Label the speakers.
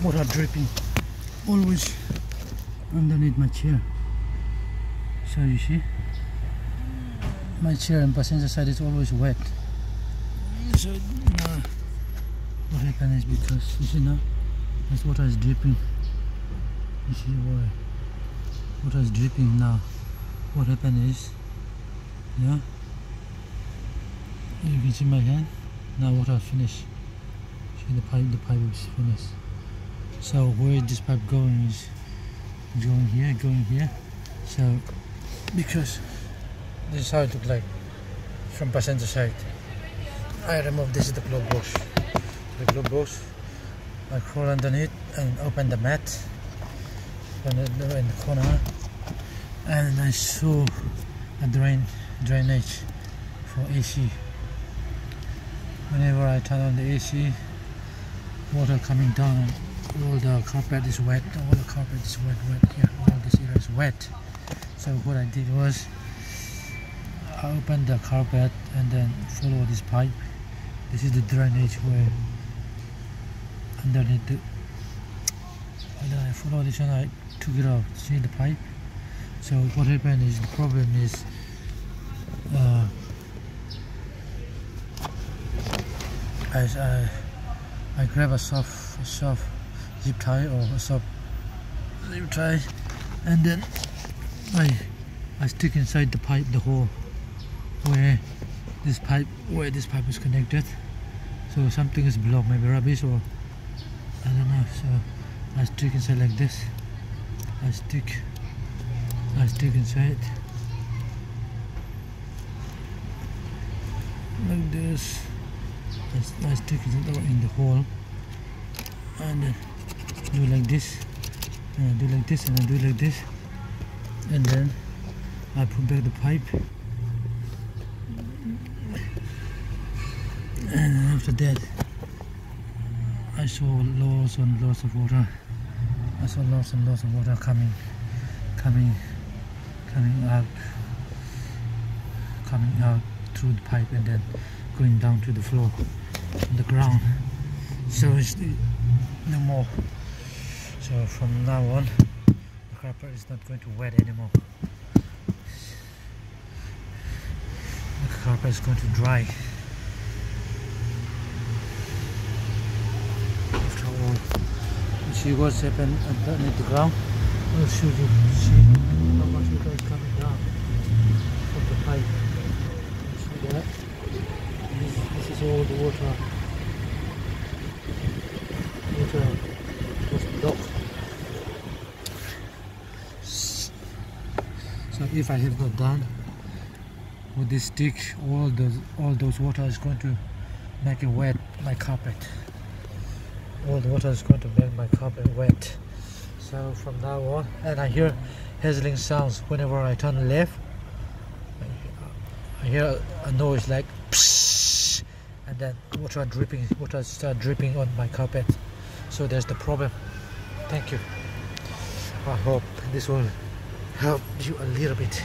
Speaker 1: water dripping always underneath my chair. So you see, my chair and passenger side is always wet. So what happened is because you see now, this water is dripping. You see why? Water is dripping now. What happened is, yeah, you can see my hand. Now water finished. See the pipe is finished. So where this pipe going is going here. So because this is how it looks like from passenger side. I remove this is the glove box. The glove box. I crawl underneath and open the mat in the corner, and I saw a drainage for AC. Whenever I turn on the AC, water coming down, all the carpet is wet. All the carpet is wet. Yeah, all this area is wet. So what I did was I opened the carpet and then follow this pipe. This is the drainage where underneath the. And then I follow this and I took it out. See the pipe. So what happened is the problem is I grab a soft zip tie or a soft zip tie, and then I stick inside the pipe the hole where this pipe is connected. So something is blocked, maybe rubbish or I don't know. So I stick inside like this. I stick inside like this. I stick it in the hole and then do like this, and I do like this, and I do like this, and then I put back the pipe, and after that I saw lots and lots of water. I saw lots and lots of water coming out through the pipe and then going down to the floor, on the ground. So it's no more. So from now on, the carpet is not going to wet anymore. The carpet is going to dry. After all, you see what's happened underneath the ground. I'll show you. See how much water is coming down from the pipe. You see that? This is all the water was blocked. So if I have not done with this stick, all those water is going to make it wet my carpet. All the water is going to make my carpet wet. So from now on, and I hear hissing sounds whenever I turn left. I hear a noise like psh, and then water start dripping on my carpet. So there's the problem. Thank you. I hope this will help you a little bit.